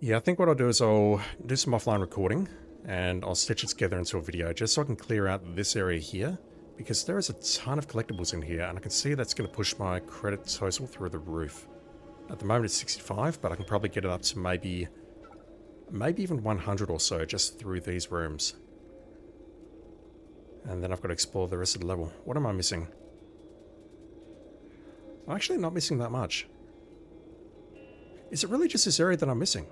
Yeah, I think what I'll do is I'll do some offline recording and I'll stitch it together into a video just so I can clear out this area here, because there is a ton of collectibles in here and I can see that's going to push my credit total through the roof. At the moment it's 65, but I can probably get it up to maybe even 100 or so just through these rooms. And then I've got to explore the rest of the level. What am I missing? I'm actually not missing that much. Is it really just this area that I'm missing?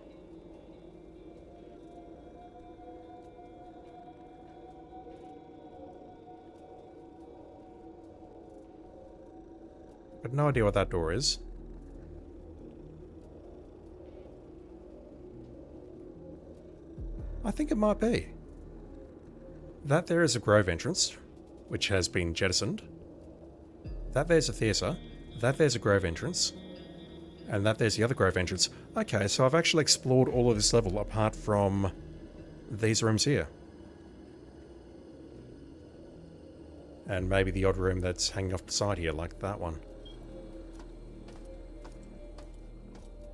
I've no idea what that door is. I think it might be. That there is a grove entrance, which has been jettisoned. That there's a theatre. That there's a grove entrance. And that there's the other grove entrance. Okay, so I've actually explored all of this level apart from these rooms here. And maybe the odd room that's hanging off the side here, like that one.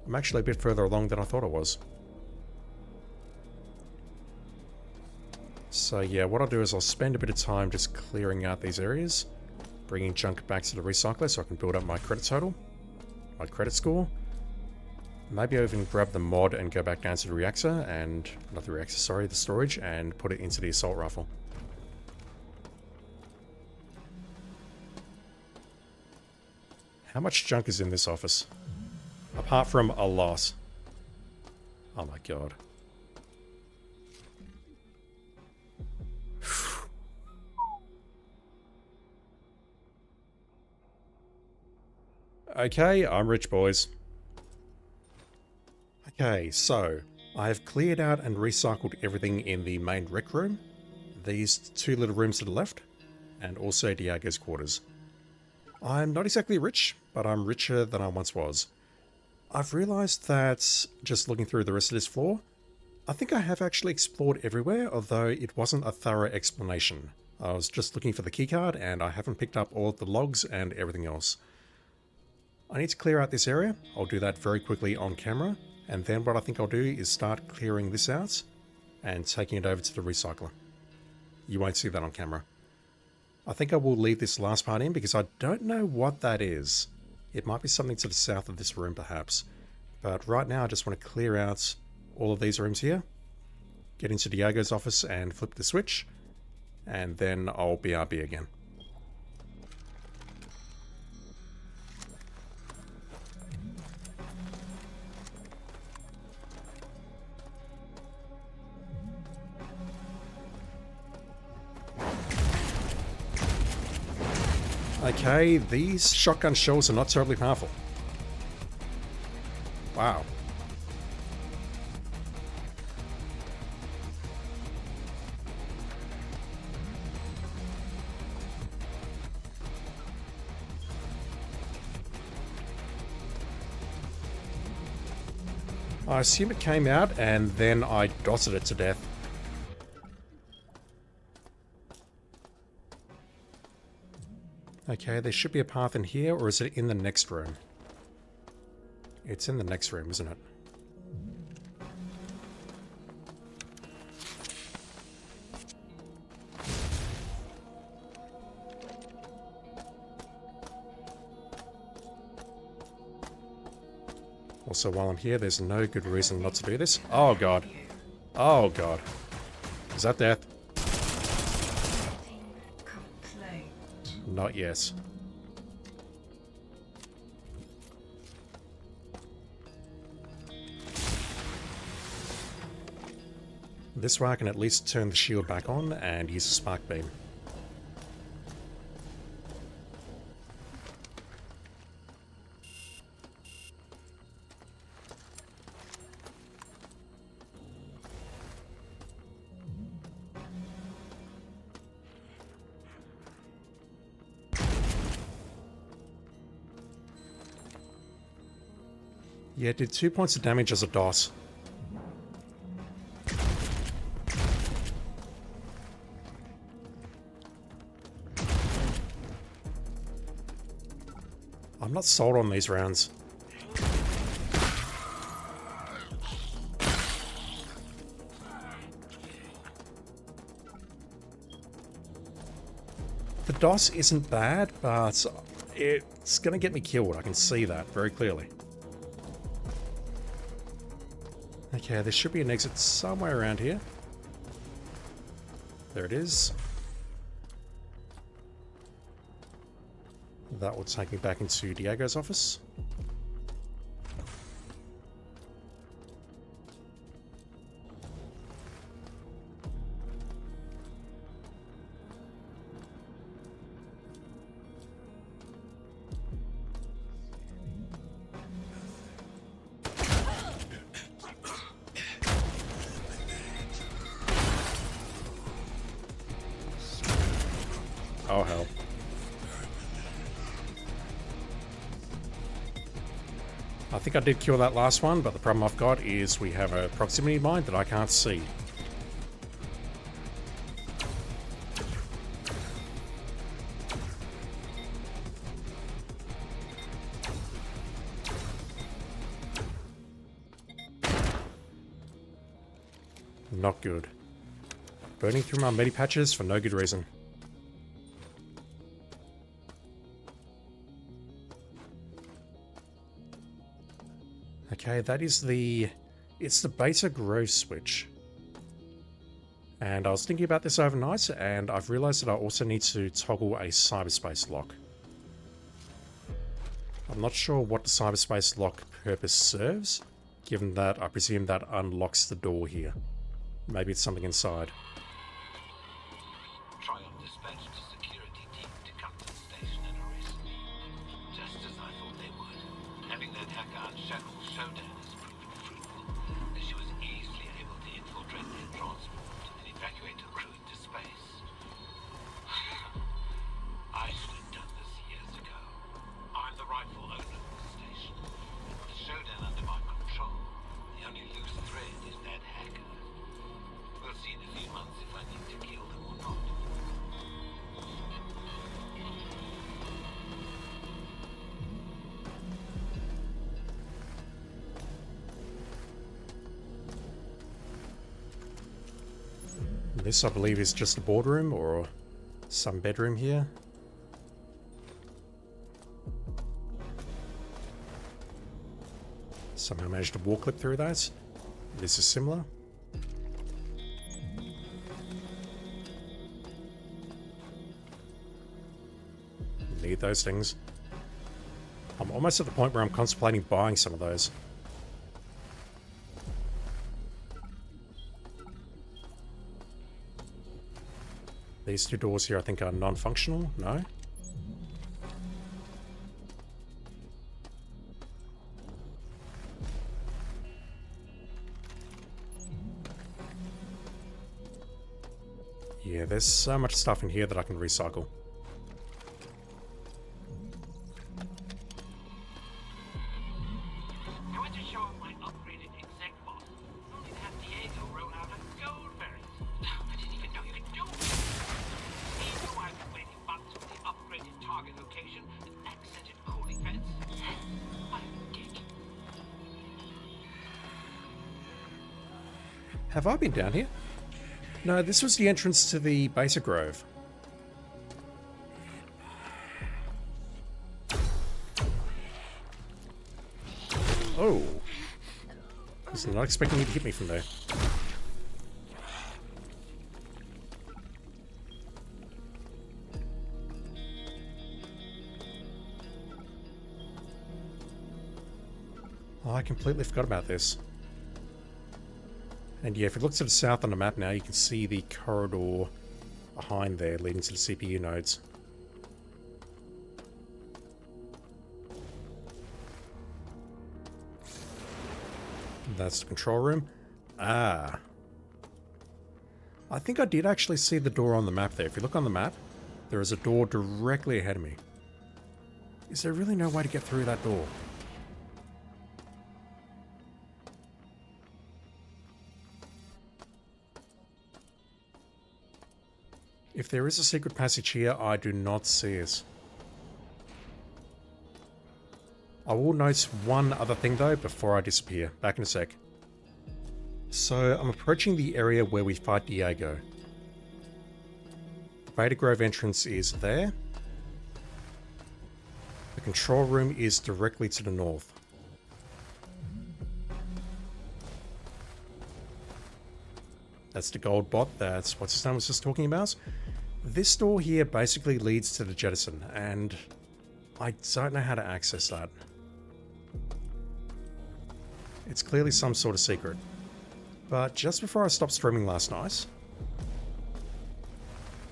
I'm actually a bit further along than I thought I was. So yeah, what I'll do is I'll spend a bit of time just clearing out these areas, bringing junk back to the recycler so I can build up my credit total, my credit score. Maybe I'll even grab the mod and go back down to the reactor and, not the reactor, sorry, the storage, and put it into the assault rifle. How much junk is in this office? Apart from a lot. Oh my god. Okay, I'm rich, boys. Okay, so I have cleared out and recycled everything in the main rec room, these two little rooms to the left, and also Diego's quarters. I'm not exactly rich, but I'm richer than I once was. I've realised that, just looking through the rest of this floor, I think I have actually explored everywhere, although it wasn't a thorough explanation. I was just looking for the keycard and I haven't picked up all of the logs and everything else. I need to clear out this area. I'll do that very quickly on camera, and then what I think I'll do is start clearing this out and taking it over to the recycler. You won't see that on camera. I think I will leave this last part in because I don't know what that is. It might be something to the south of this room perhaps. But right now I just want to clear out all of these rooms here, get into Diego's office and flip the switch, and then I'll BRB again. Okay, these shotgun shells are not terribly powerful. Wow. I assume it came out and then I dotted it to death. Okay, there should be a path in here, or is it in the next room? It's in the next room, isn't it? Also, while I'm here, there's no good reason not to do this. Oh god. Oh god. Is that death? Not yet. This way I can at least turn the shield back on and use a spark beam. Yeah, it did 2 points of damage as a DOS. I'm not sold on these rounds. The DOS isn't bad, but it's going to get me killed. I can see that very clearly. Okay, there should be an exit somewhere around here. There it is. That will take me back into Diego's office. Oh, hell. I think I did kill that last one, but the problem I've got is we have a proximity mine that I can't see. Not good. Burning through my medi patches for no good reason. Okay, that is it's the beta grove switch. And I was thinking about this overnight, and I've realized that I also need to toggle a cyberspace lock. I'm not sure what the cyberspace lock purpose serves, given that I presume that unlocks the door here. Maybe it's something inside. This, I believe, is just a boardroom or some bedroom here. Somehow managed to wall clip through that. This is similar. Need those things. I'm almost at the point where I'm contemplating buying some of those. These two doors here I think are non-functional. No? Yeah, there's so much stuff in here that I can recycle. Have I been down here? No, this was the entrance to the beta grove. Oh. I was not expecting you to hit me from there. Oh, I completely forgot about this. And yeah, if you look to the south on the map now, you can see the corridor behind there leading to the CPU nodes. That's the control room. Ah. I think I did actually see the door on the map there. If you look on the map, there is a door directly ahead of me. Is there really no way to get through that door? If there is a secret passage here, I do not see it. I will note one other thing though before I disappear. Back in a sec. So I'm approaching the area where we fight Diego. The Beta Grove entrance is there. The control room is directly to the north. That's the gold bot, that's what Stan was just talking about. This door here basically leads to the jettison, and I don't know how to access that. It's clearly some sort of secret. But just before I stopped streaming last night,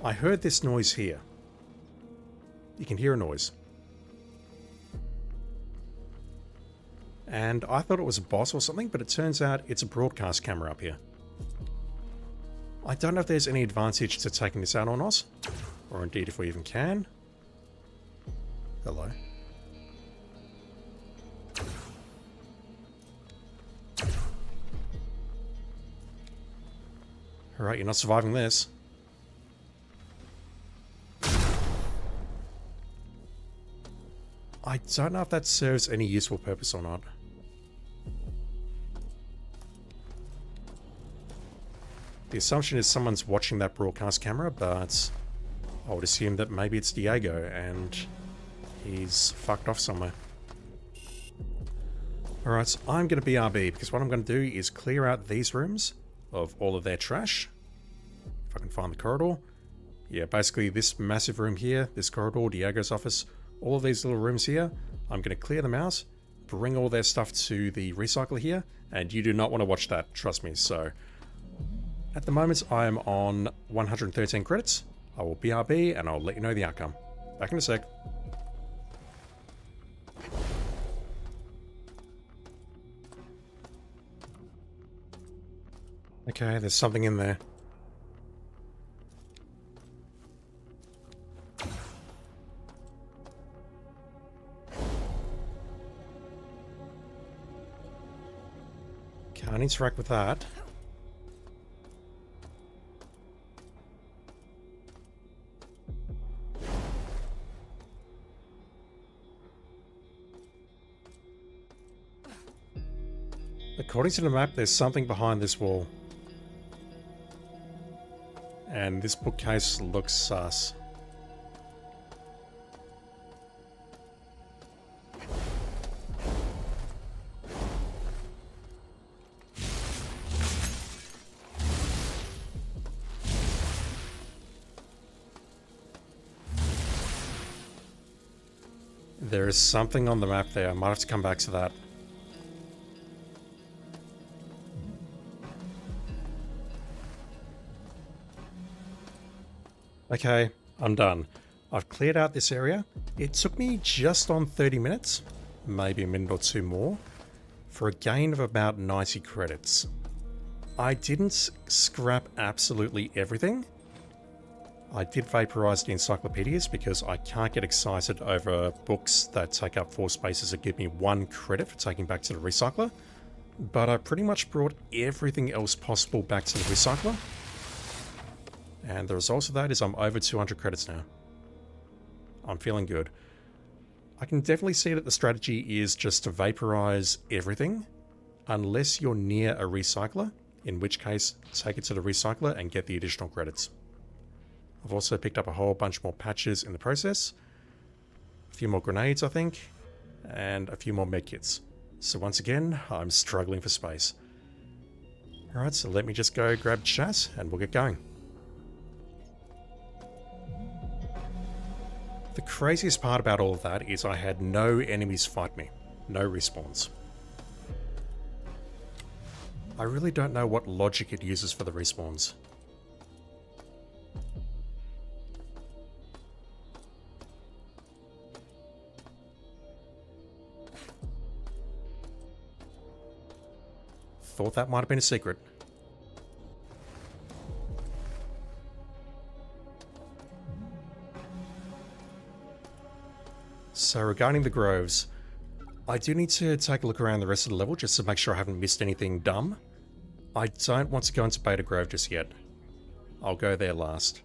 I heard this noise here. You can hear a noise. And I thought it was a boss or something, but it turns out it's a broadcast camera up here. I don't know if there's any advantage to taking this out on us, or indeed if we even can. Hello. Alright, you're not surviving this. I don't know if that serves any useful purpose or not. The assumption is someone's watching that broadcast camera, but I would assume that maybe it's Diego and he's fucked off somewhere. Alright, so I'm going to BRB because what I'm going to do is clear out these rooms of all of their trash. If I can find the corridor. Yeah, basically this massive room here, this corridor, Diego's office, all of these little rooms here, I'm going to clear them out, bring all their stuff to the recycler here, and you do not want to watch that, trust me. So at the moment, I am on 113 credits. I will BRB and I'll let you know the outcome. Back in a sec. Okay, there's something in there. Can't interact with that. According to the map, there's something behind this wall. And this bookcase looks sus. There is something on the map there. I might have to come back to that. Okay, I'm done. I've cleared out this area. It took me just on 30 minutes, maybe a minute or two more, for a gain of about 90 credits. I didn't scrap absolutely everything. I did vaporize the encyclopedias because I can't get excited over books that take up 4 spaces and give me 1 credit for taking back to the recycler. But I pretty much brought everything else possible back to the recycler. And the result of that is I'm over 200 credits now. I'm feeling good. I can definitely see that the strategy is just to vaporize everything, unless you're near a recycler, in which case take it to the recycler and get the additional credits. I've also picked up a whole bunch more patches in the process, a few more grenades I think, and a few more medkits. So once again, I'm struggling for space. Alright, so let me just go grab chat and we'll get going. The craziest part about all of that is I had no enemies fight me. No respawns. I really don't know what logic it uses for the respawns. Thought that might have been a secret. So regarding the groves, I do need to take a look around the rest of the level just to make sure I haven't missed anything dumb. I don't want to go into Beta Grove just yet. I'll go there last.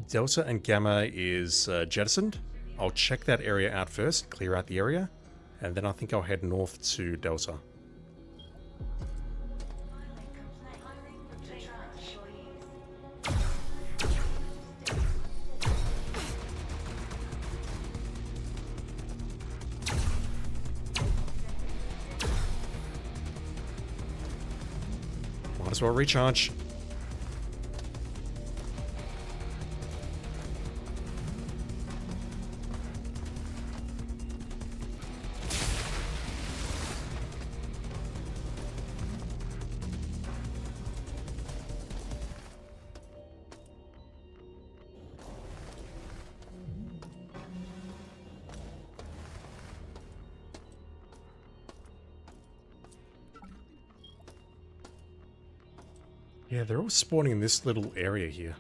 Delta and Gamma is jettisoned. I'll check that area out first, clear out the area, and then I think I'll head north to Delta. Might as well recharge. Yeah, they're all spawning in this little area here.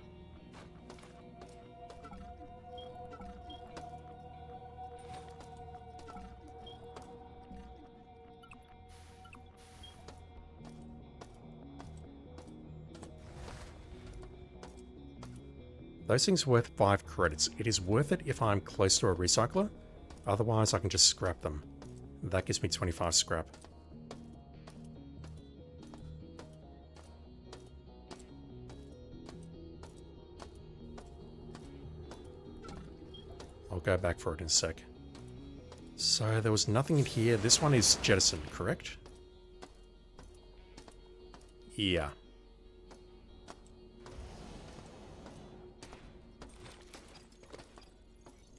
Those things are worth 5 credits. It is worth it if I'm close to a recycler. Otherwise, I can just scrap them. That gives me 25 scrap. I'll go back for it in a sec. So there was nothing in here. This one is jettisoned, correct? Yeah.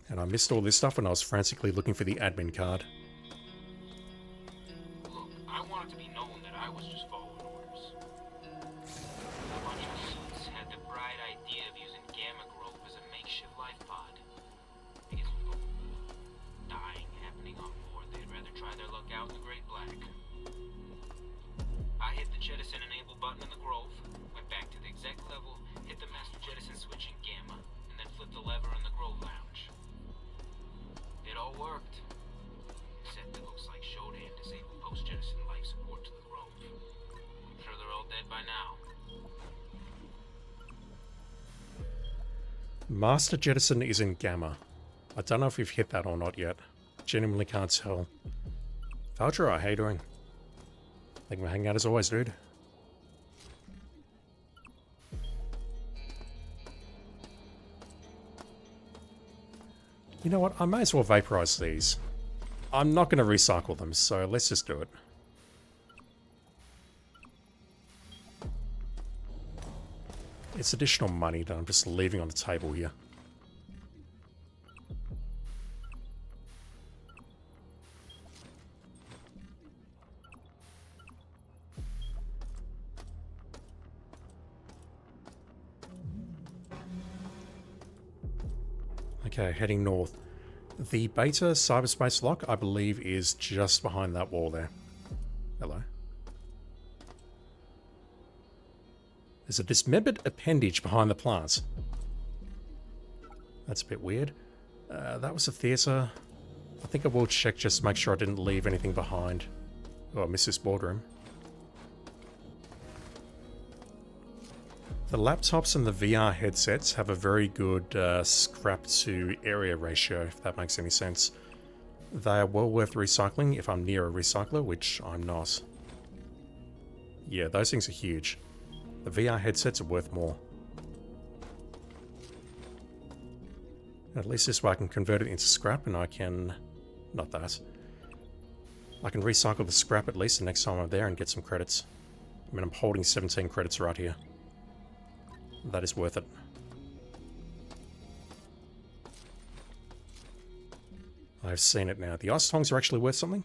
And I missed all this stuff when I was frantically looking for the admin card. Look, I want it to be known that I was just following orders. A bunch of suits had the bright idea of using Gamma Grove as a makeshift life pod. Because with dying happening on board, they'd rather try their luck out in the Great Black. I hit the jettison enable button in the Grove, went back to the exec level, hit the master jettison switch in Gamma, and then flipped the lever in the Grove lounge. It all worked. Except it looks like Shodan disabled post-jettison life support to the Grove. I'm sure they're all dead by now. Master jettison is in Gamma. I don't know if we've hit that or not yet. Genuinely can't tell. Valtra, how you doing? Thank you for hanging out as always, dude. You know what? I may as well vaporize these. I'm not going to recycle them, so let's just do it. It's additional money that I'm just leaving on the table here. Okay, heading north. The beta cyberspace lock, I believe, is just behind that wall there. Hello. There's a dismembered appendage behind the plants. That's a bit weird. That was a theatre. I think I will check just to make sure I didn't leave anything behind. Oh, I missed this boardroom. The laptops and the VR headsets have a very good scrap to area ratio, if that makes any sense. They are well worth recycling if I'm near a recycler, which I'm not. Yeah, those things are huge. The VR headsets are worth more. At least this way I can convert it into scrap and I can... not that. I can recycle the scrap at least the next time I'm there and get some credits. I mean, I'm holding 17 credits right here. That is worth it. I've seen it now. The ice tongs are actually worth something.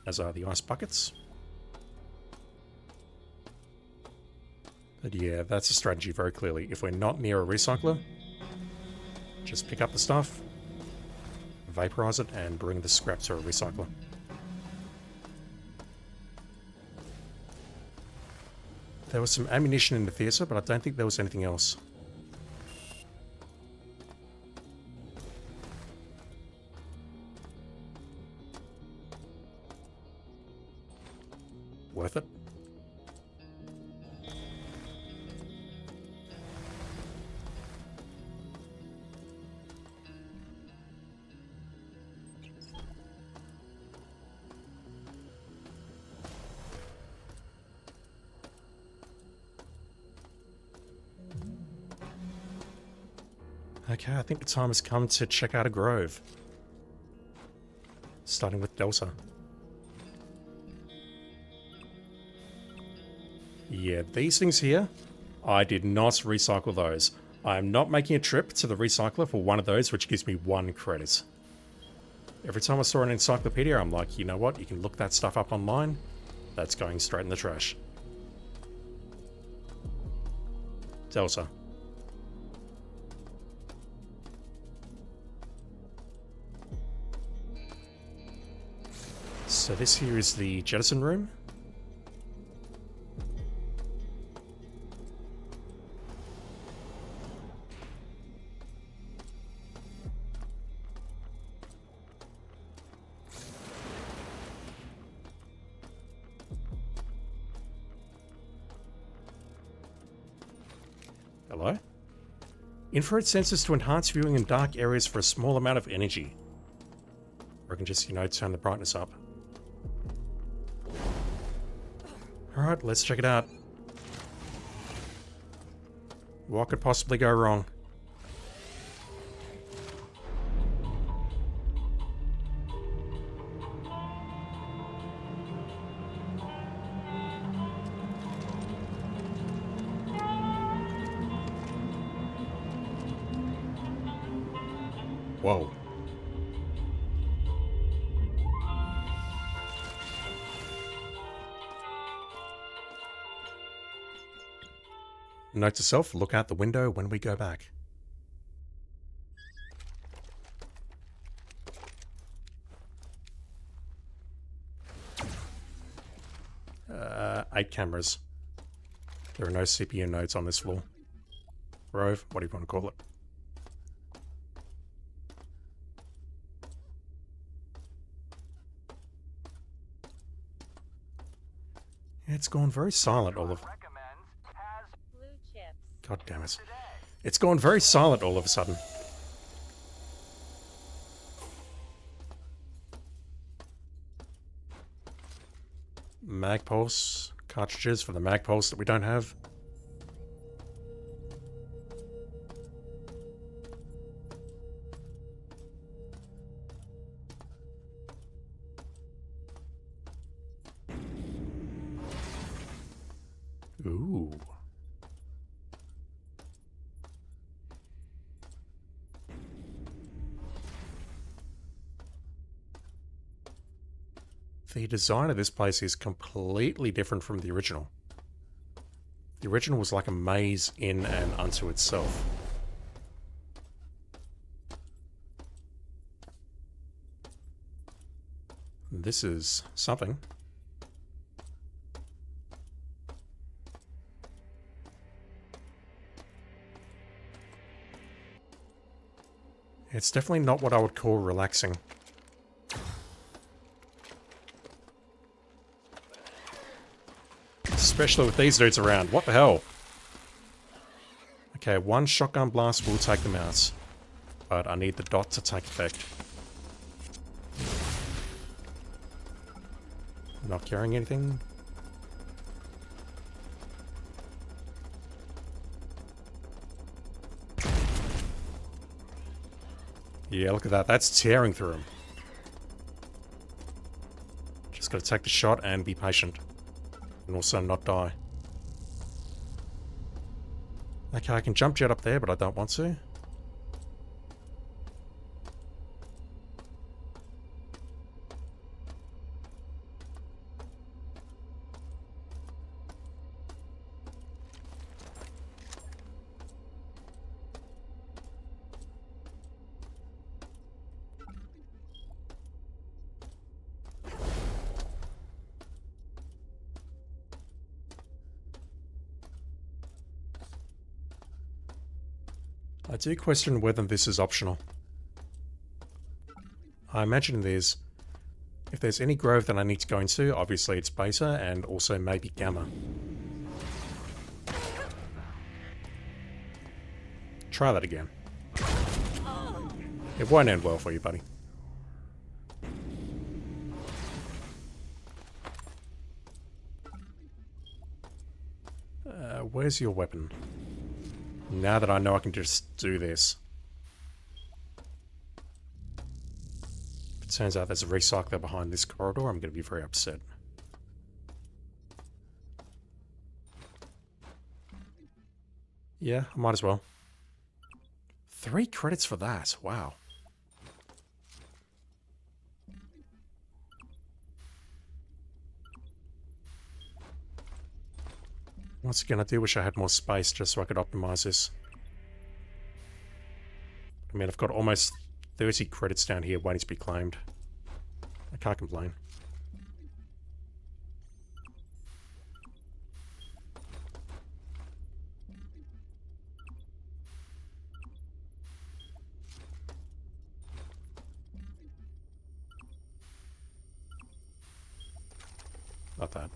As are the ice buckets. But yeah, that's a strategy very clearly. If we're not near a recycler, just pick up the stuff, vaporize it, and bring the scrap to a recycler. There was some ammunition in the theatre, but I don't think there was anything else. Worth it? Okay, I think the time has come to check out a grove. Starting with Delta. Yeah, these things here, I did not recycle those. I'm not making a trip to the recycler for one of those, which gives me 1 credit. Every time I saw an encyclopedia, I'm like, you know what? You can look that stuff up online. That's going straight in the trash. Delta. So this here is the jettison room. Hello? Infrared sensors to enhance viewing in dark areas for a small amount of energy. Or I can just, you know, turn the brightness up. Alright, let's check it out. What could possibly go wrong? Whoa. Note to self, look out the window when we go back. Eight cameras. There are no CPU nodes on this floor. Rove, what do you want to call it? It's gone very silent all of... God damn it. It's gone very silent all of a sudden. Mag pulse. Cartridges for the mag pulse that we don't have. Ooh. The design of this place is completely different from the original. The original was like a maze in and unto itself. This is something. It's definitely not what I would call relaxing. Especially with these dudes around. What the hell? Okay, 1 shotgun blast will take them out. But I need the dot to take effect. Not carrying anything. Yeah, look at that. That's tearing through him. Just gotta take the shot and be patient. And also not die. Okay, I can jump jet up there, but I don't want to. I do question whether this is optional. I imagine there's... If there's any grove that I need to go into, obviously it's beta and also maybe gamma. Try that again. It won't end well for you, buddy. Where's your weapon? Now that I know I can just do this. If it turns out there's a recycler behind this corridor, I'm going to be very upset. Yeah, I might as well. 3 credits for that. Wow. Once again, I do wish I had more space just so I could optimize this. I mean, I've got almost 30 credits down here waiting to be claimed. I can't complain. Not that.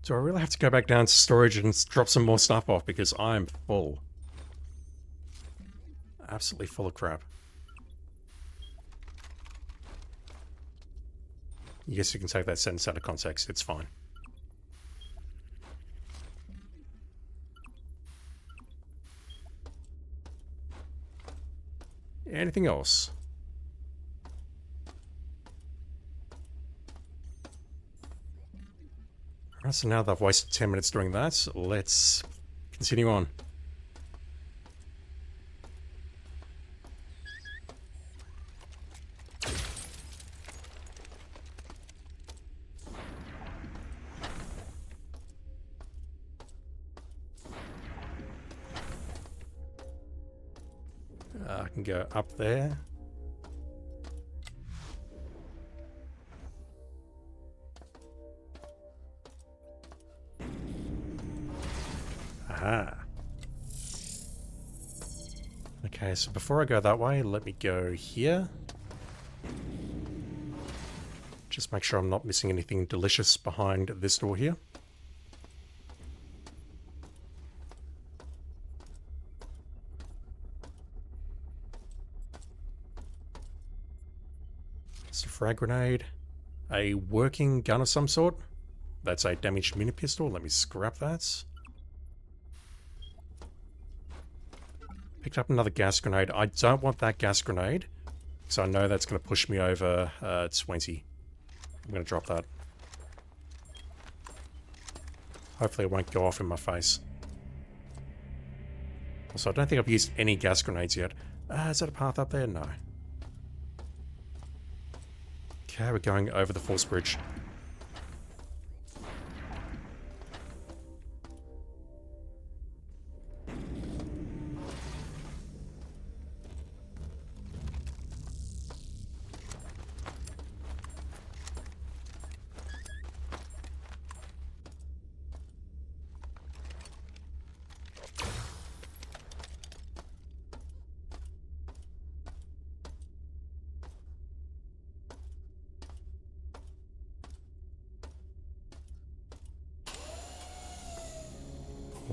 Do I really have to go back down to storage and drop some more stuff off because I'm full? Absolutely full of crap. I guess you can take that sentence out of context, it's fine. Anything else? Alright, so now that I've wasted 10 minutes doing that, let's continue on. I can go up there. Aha. Okay, so before I go that way, let me go here. Just make sure I'm not missing anything delicious behind this door here. It's a frag grenade. A working gun of some sort. That's a damaged mini pistol. Let me scrap that. Picked up another gas grenade. I don't want that gas grenade, so I know that's going to push me over 20. I'm going to drop that. Hopefully it won't go off in my face. Also, I don't think I've used any gas grenades yet. Is that a path up there? No. Okay, we're going over the force bridge.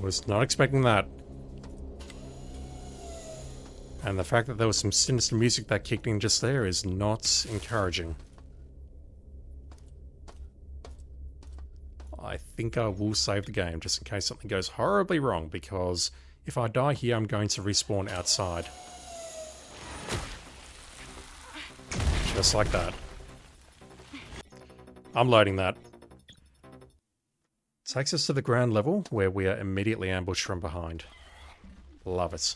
Was not expecting that. And the fact that there was some sinister music that kicked in just there is not encouraging. I think I will save the game just in case something goes horribly wrong, because if I die here, I'm going to respawn outside. Just like that. I'm loading that. Takes us to the ground level, where we are immediately ambushed from behind. Love it.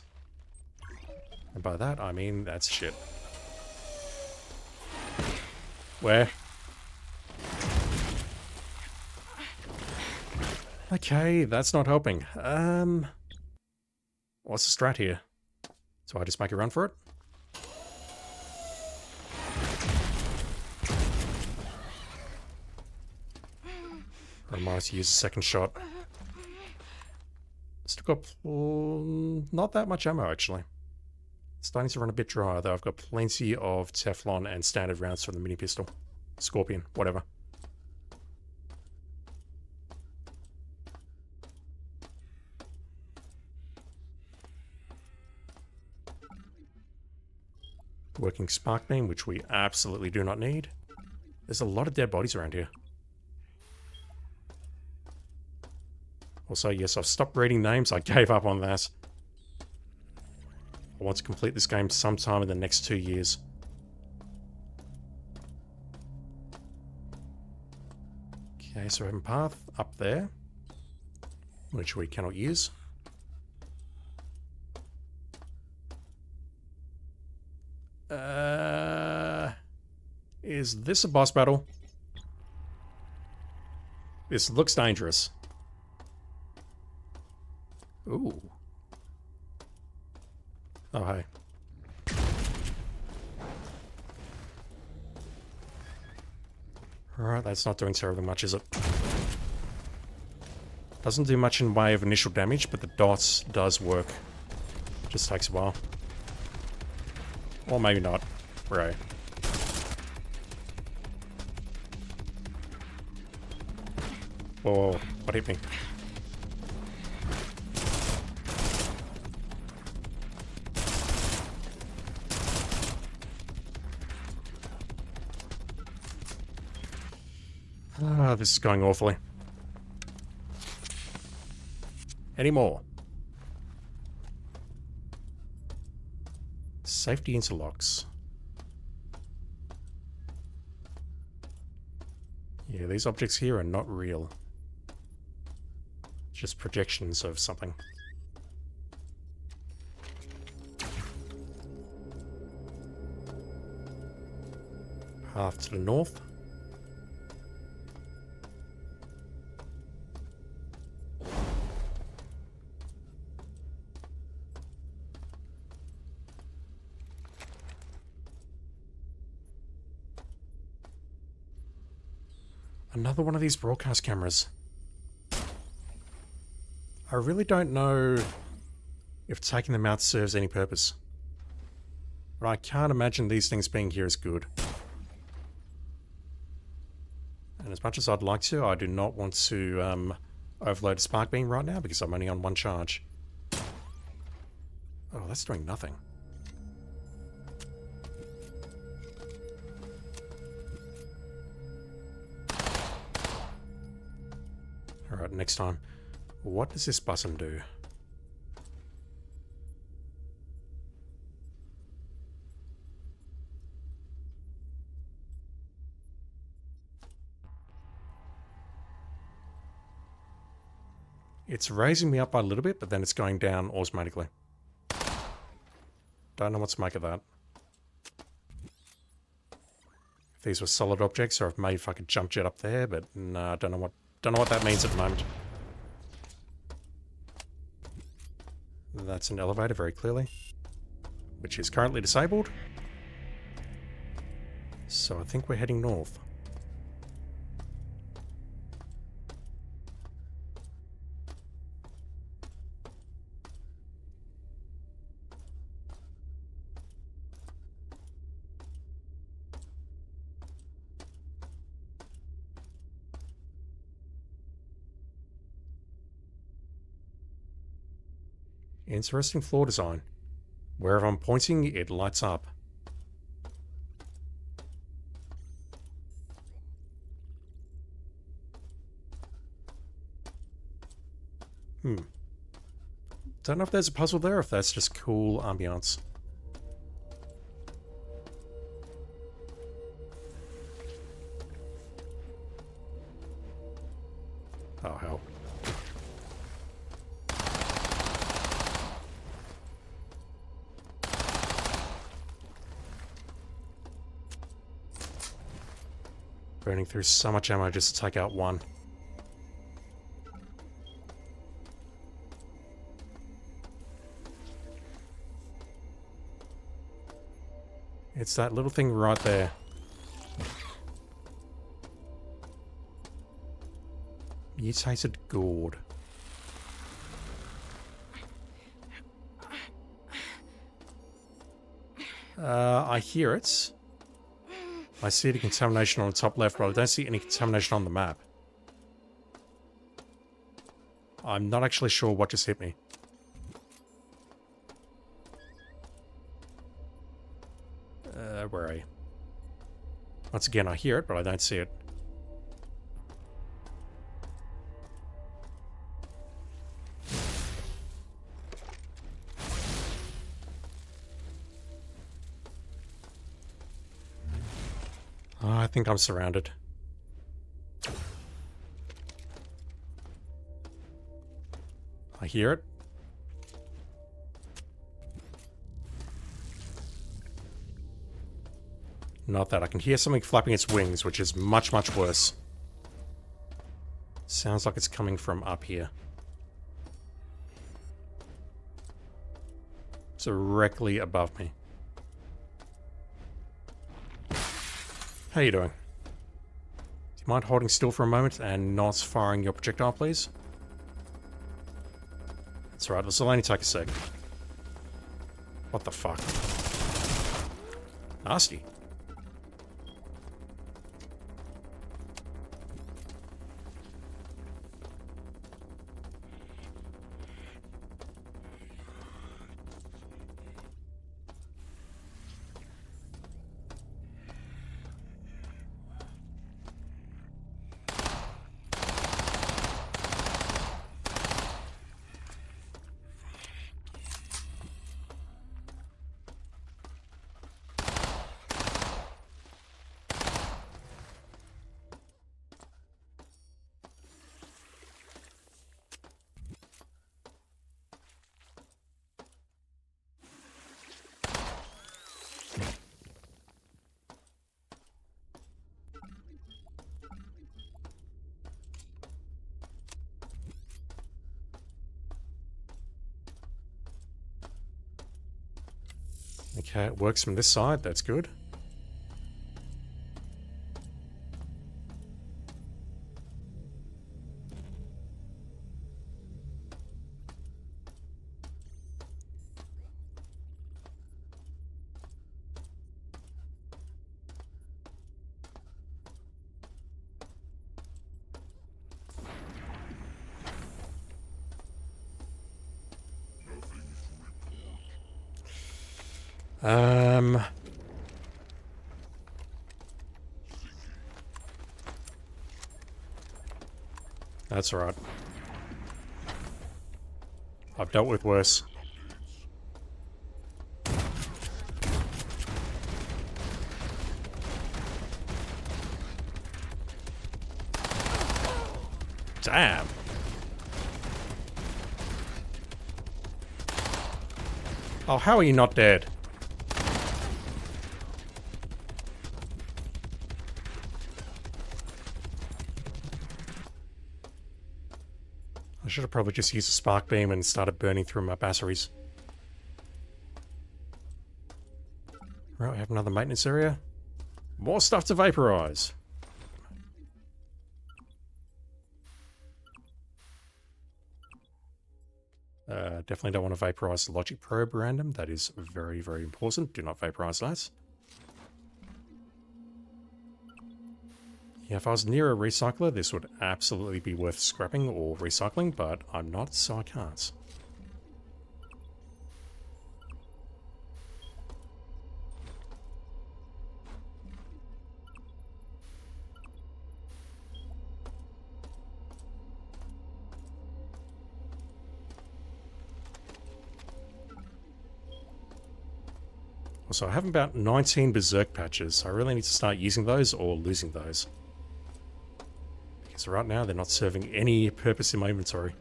And by that, I mean that's shit. Where? Okay, that's not helping. What's the strat here? So I just make a run for it? Or am I to use a second shot? Still got not that much ammo, actually. Starting to run a bit dry, though I've got plenty of Teflon and standard rounds from the mini pistol. Scorpion, whatever. Working spark beam, which we absolutely do not need. There's a lot of dead bodies around here. Also, yes, I've stopped reading names. I gave up on that. I want to complete this game sometime in the next 2 years. Okay, so we have a path up there. which we cannot use. Is this a boss battle? This looks dangerous. Ooh. Oh, hey. Alright, that's not doing terribly much, is it? Doesn't do much in way of initial damage, but the dots does work. Just takes a while. Or maybe not. Right. Whoa, what hit me? Ah, this is going awfully. Any more? Safety interlocks. Yeah, these objects here are not real. Just projections of something. Path to the north. Another one of these broadcast cameras. I really don't know if taking them out serves any purpose. But I can't imagine these things being here is good. And as much as I'd like to, I do not want to overload a spark beam right now because I'm only on one charge. Oh, that's doing nothing. Alright, next time. What does this button do? It's raising me up by a little bit, but then it's going down automatically. Don't know what to make of that. If these were solid objects, or if maybe if I could jump jet up there, but no, I don't know what that means at the moment. That's an elevator, very clearly, which is currently disabled. So I think we're heading north. Interesting floor design. Wherever I'm pointing, it lights up. Don't know if there's a puzzle there or if that's just cool ambiance. Oh, hell. Burning through so much ammo just to take out one. It's that little thing right there. Mutated gourd. I hear it. I see the contamination on the top left, but I don't see any contamination on the map. I'm not actually sure what just hit me. Where are you? Once again, I hear it, but I don't see it. Oh, I think I'm surrounded. I hear it. Not that. I can hear something flapping its wings, which is much, much worse. Sounds like it's coming from up here. Directly above me. How you doing? Do you mind holding still for a moment and not firing your projectile, please? That's right, this will only take a sec. What the fuck? Nasty. Okay, it works from this side, that's good. That's alright. I've dealt with worse. Damn. Oh, how are you not dead? I should have probably just used a spark beam and started burning through my batteries. Right, we have another maintenance area. More stuff to vaporize. Definitely don't want to vaporize the logic probe random. That is very, very important. Do not vaporize that. Yeah, if I was near a recycler, this would absolutely be worth scrapping or recycling, but I'm not, so I can't. Also, I have about 19 berserk patches. I really need to start using those or losing those. Because right now they're not serving any purpose in my inventory.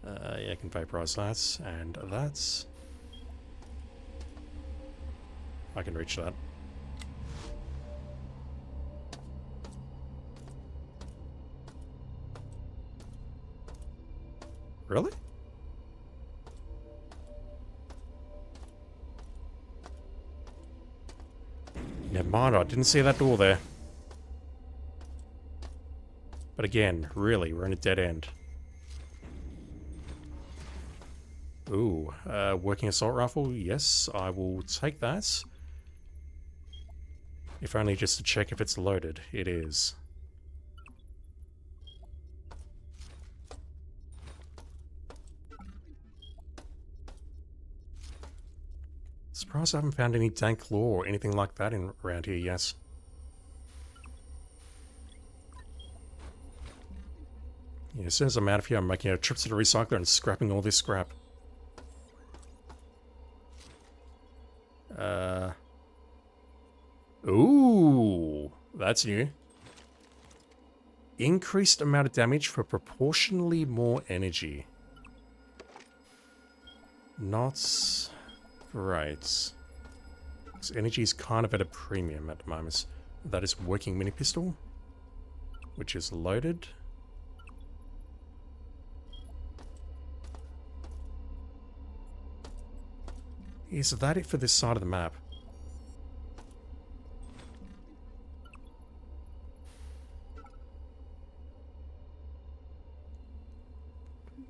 Yeah, I can vaporize that and that. I can reach that. Really? Never mind, I didn't see that door there. But again, really, we're in a dead end. Ooh, working assault rifle, yes, I will take that. If only just to check if it's loaded. It is. Surprised I haven't found any dank lore or anything like that around here, yes. Yeah, as soon as I'm out of here, I'm making a trip to the recycler and scrapping all this scrap. Ooh, that's new. Increased amount of damage for proportionally more energy. Not great. This energy is kind of at a premium at the moment. That is working mini pistol, which is loaded. Is that it for this side of the map?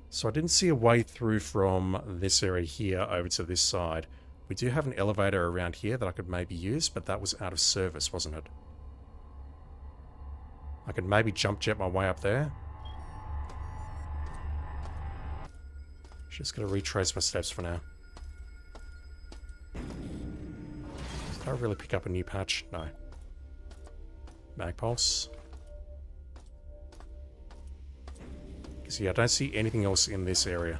So I didn't see a way through from this area here over to this side. We do have an elevator around here that I could maybe use, but that was out of service, wasn't it? I could maybe jump jet my way up there. Just gotta retrace my steps for now. Did I really pick up a new patch? No. Mag pulse. Because yeah, I don't see anything else in this area.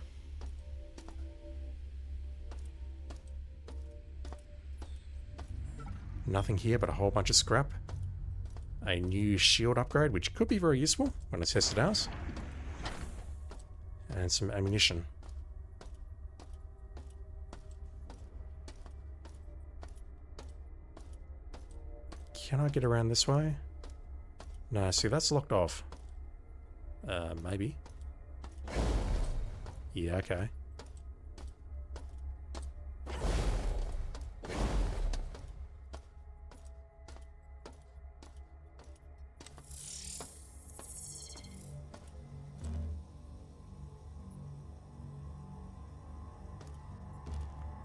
Nothing here but a whole bunch of scrap. A new shield upgrade, which could be very useful when I test it out. And some ammunition. Can I get around this way? No, see, that's locked off. Maybe. Yeah, okay.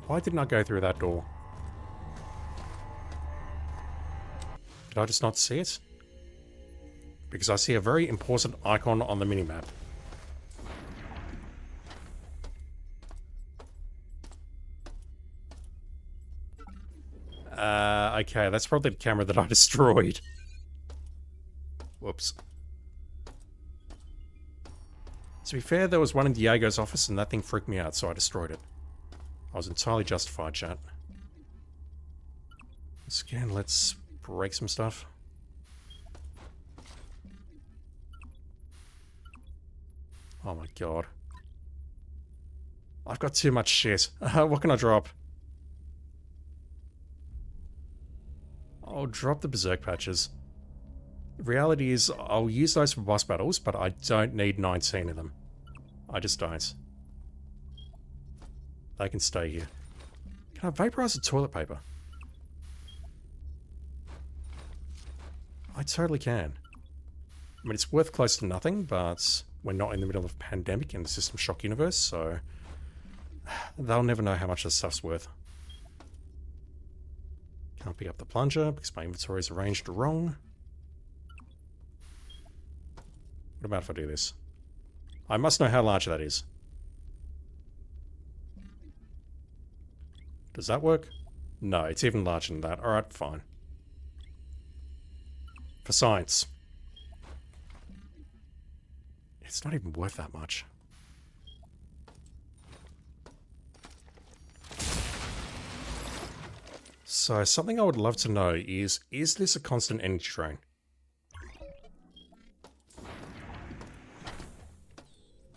Why didn't I go through that door? Did I just not see it? Because I see a very important icon on the minimap. Okay, that's probably the camera that I destroyed. Whoops. To be fair, there was one in Diego's office and that thing freaked me out, so I destroyed it. I was entirely justified, chat. Again, let's break some stuff. Oh my god. I've got too much shit. What can I drop? I'll drop the berserk patches. The reality is, I'll use those for boss battles, but I don't need 19 of them. I just don't. They can stay here. Can I vaporize the toilet paper? I totally can. I mean, it's worth close to nothing, but we're not in the middle of a pandemic in the System Shock universe, so they'll never know how much this stuff's worth. Can't pick up the plunger because my inventory is arranged wrong. What about if I do this? I must know how large that is. Does that work? No, it's even larger than that. Alright, fine. For science. It's not even worth that much. So, something I would love to know is this a constant energy drain?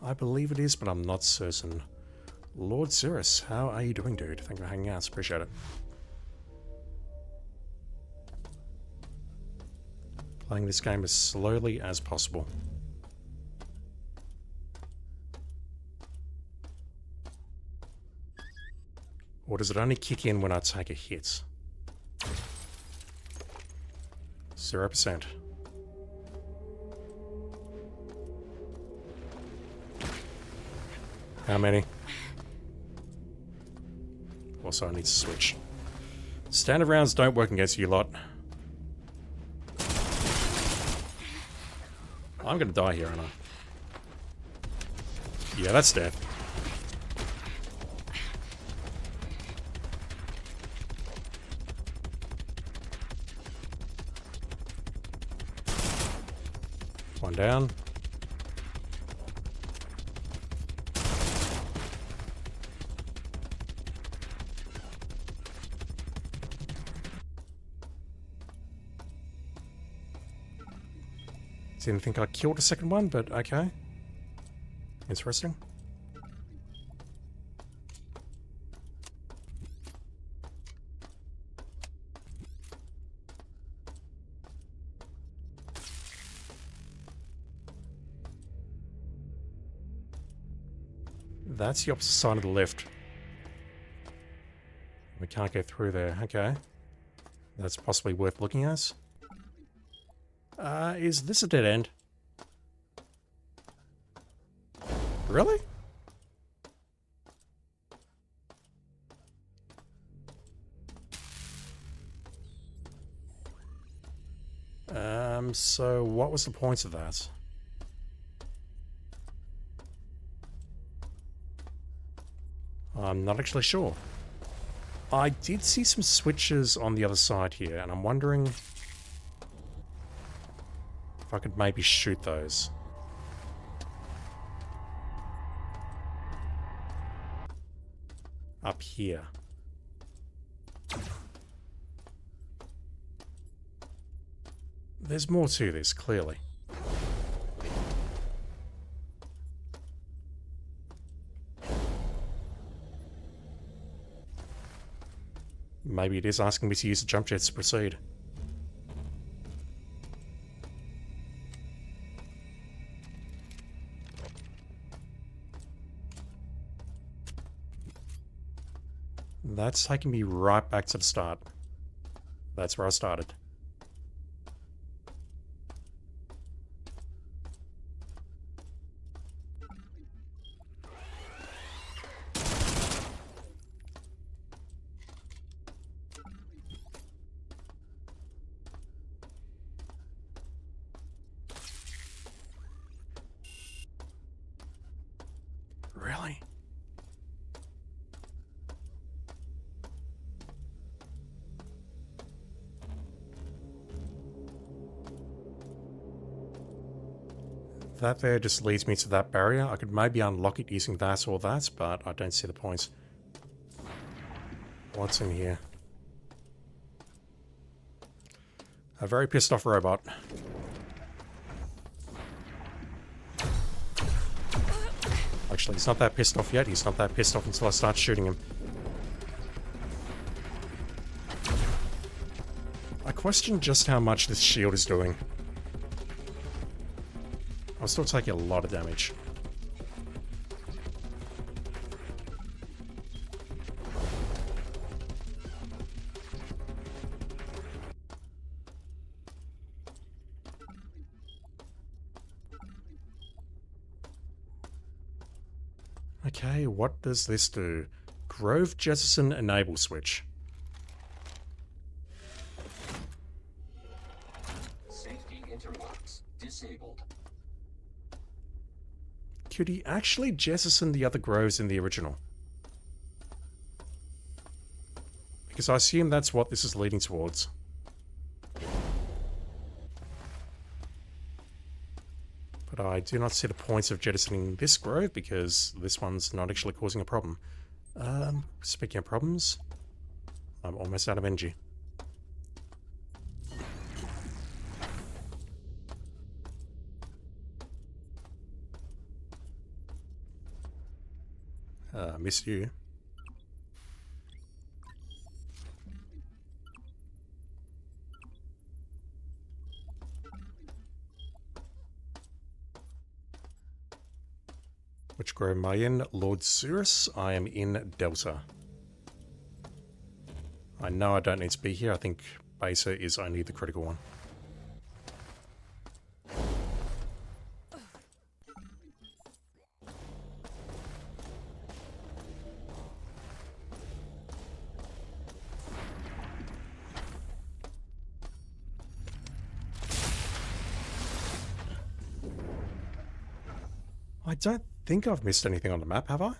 I believe it is, but I'm not certain. Lord Cirrus, how are you doing, dude? Thank you for hanging out. Appreciate it. Playing this game as slowly as possible. Or does it only kick in when I take a hit? 0%. How many? Also, I need to switch. Standard rounds don't work against you lot. I'm gonna die here, aren't I? Yeah, that's death. One down. Didn't think I killed a second one, but okay. Interesting. That's the opposite side of the lift. We can't go through there. Okay. That's possibly worth looking at. Is this a dead end? Really? So what was the point of that? I'm not actually sure. I did see some switches on the other side here, and I'm wondering if I could maybe shoot those. Up here. There's more to this, clearly. Maybe it is asking me to use the jump jets to proceed. That's taking me right back to the start. That's where I started. Really? That there just leads me to that barrier. I could maybe unlock it using that or that, but I don't see the point. What's in here? A very pissed off robot. Actually, he's not that pissed off yet. He's not that pissed off until I start shooting him. I question just how much this shield is doing. I'm still taking a lot of damage. Okay, what does this do? Grove Jettison Enable Switch. Safety interlocks disabled. Could he actually jettison the other groves in the original? Because I assume that's what this is leading towards. But I do not see the points of jettisoning this grove because this one's not actually causing a problem. Speaking of problems, I'm almost out of energy. Missed you. Which grove am I in? Lord Cirrus. I am in Delta. I know I don't need to be here. I think Besa is only the critical one. I don't think I've missed anything on the map, have I?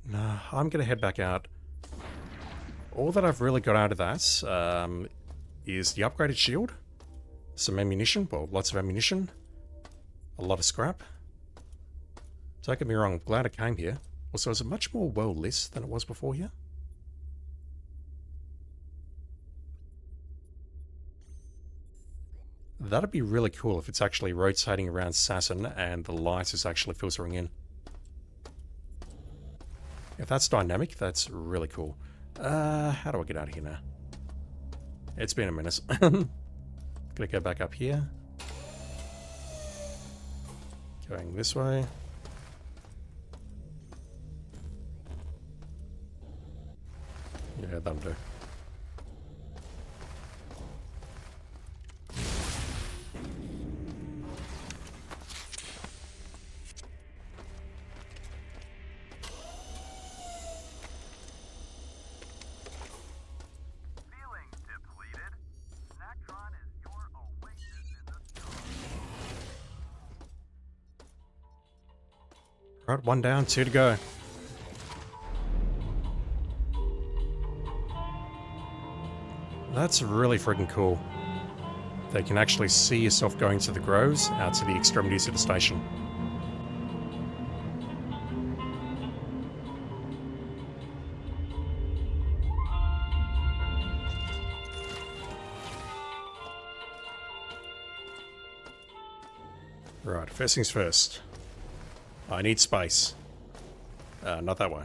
Nah, I'm going to head back out. All that I've really got out of that is the upgraded shield, some ammunition, well, lots of ammunition, a lot of scrap. Don't get me wrong, I'm glad I came here. Also, is it much more well lit than it was before here? That'd be really cool if it's actually rotating around Saturn and the light is actually filtering in. If that's dynamic, that's really cool. How do I get out of here now? It's been a minute. Gonna go back up here. Going this way. Yeah, that'll do. Right, one down, two to go. That's really freaking cool. They can actually see yourself going to the groves out to the extremities of the station. Right, first things first. I need space. Not that way.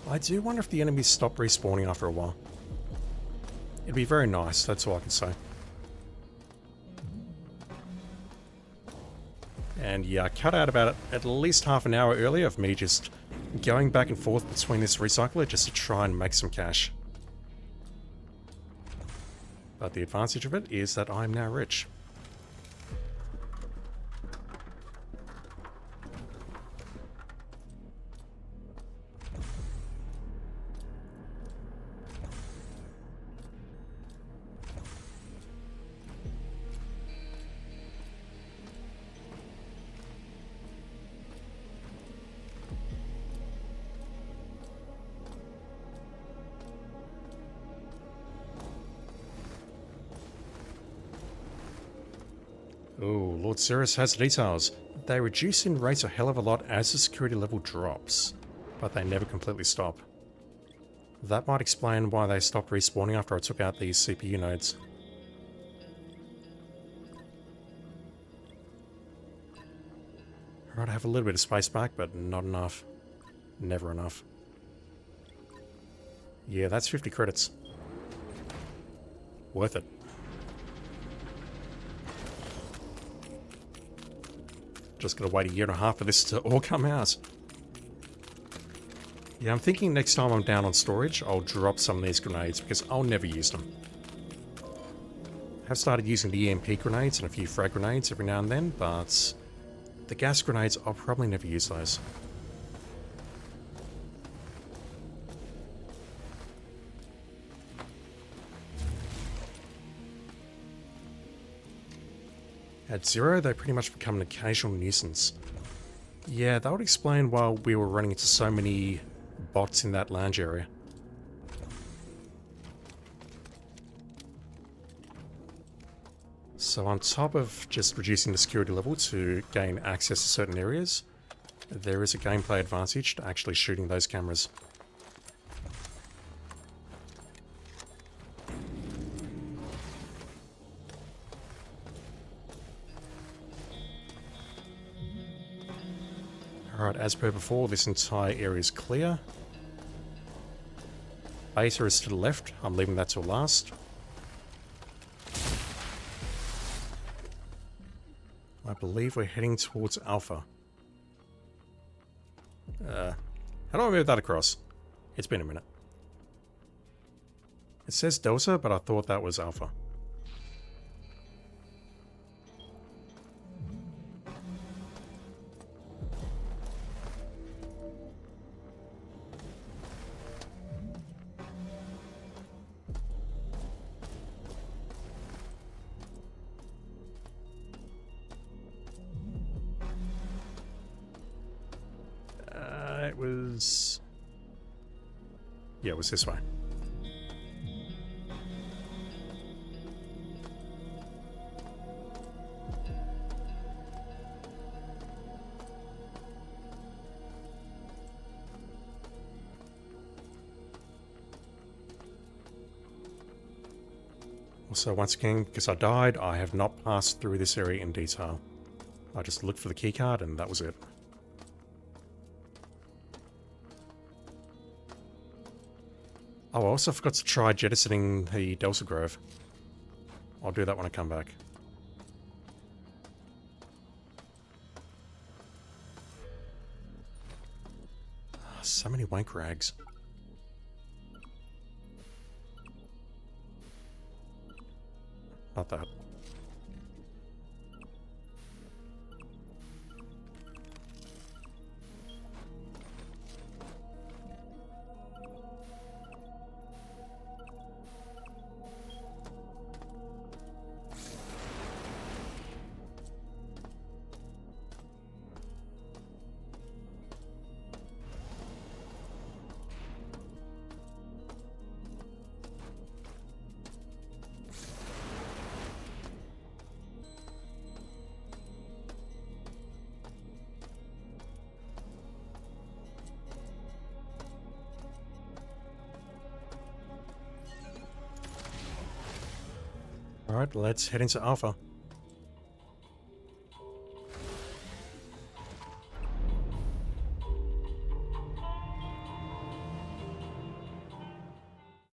I do wonder if the enemies stop respawning after a while. It'd be very nice, that's all I can say. And yeah, I cut out about at least half an hour earlier of me just going back and forth between this recycler just to try and make some cash. But the advantage of it is that I'm now rich. Ooh, Lord Cirrus has details. They reduce in rate a hell of a lot as the security level drops, but they never completely stop. That might explain why they stopped respawning after I took out these CPU nodes. Alright, I have a little bit of space back, but not enough. Never enough. Yeah, that's 50 credits. Worth it. Just gotta wait a year and a half for this to all come out. Yeah, I'm thinking next time I'm down on storage, I'll drop some of these grenades because I'll never use them. I have started using the EMP grenades and a few frag grenades every now and then, but the gas grenades, I'll probably never use those. At zero, they pretty much become an occasional nuisance. Yeah, that would explain why we were running into so many bots in that lounge area. So on top of just reducing the security level to gain access to certain areas, there is a gameplay advantage to actually shooting those cameras. Alright, as per before, this entire area is clear. Beta is to the left. I'm leaving that till last. I believe we're heading towards Alpha. How do I move that across? It's been a minute. It says Delta, but I thought that was Alpha. It was... Yeah, it was this way. Also, once again, because I died, I have not passed through this area in detail. I just looked for the keycard and that was it. Oh, I also forgot to try jettisoning the Delta Grove. I'll do that when I come back. So many wank rags. Not that. Alright, let's head into Alpha.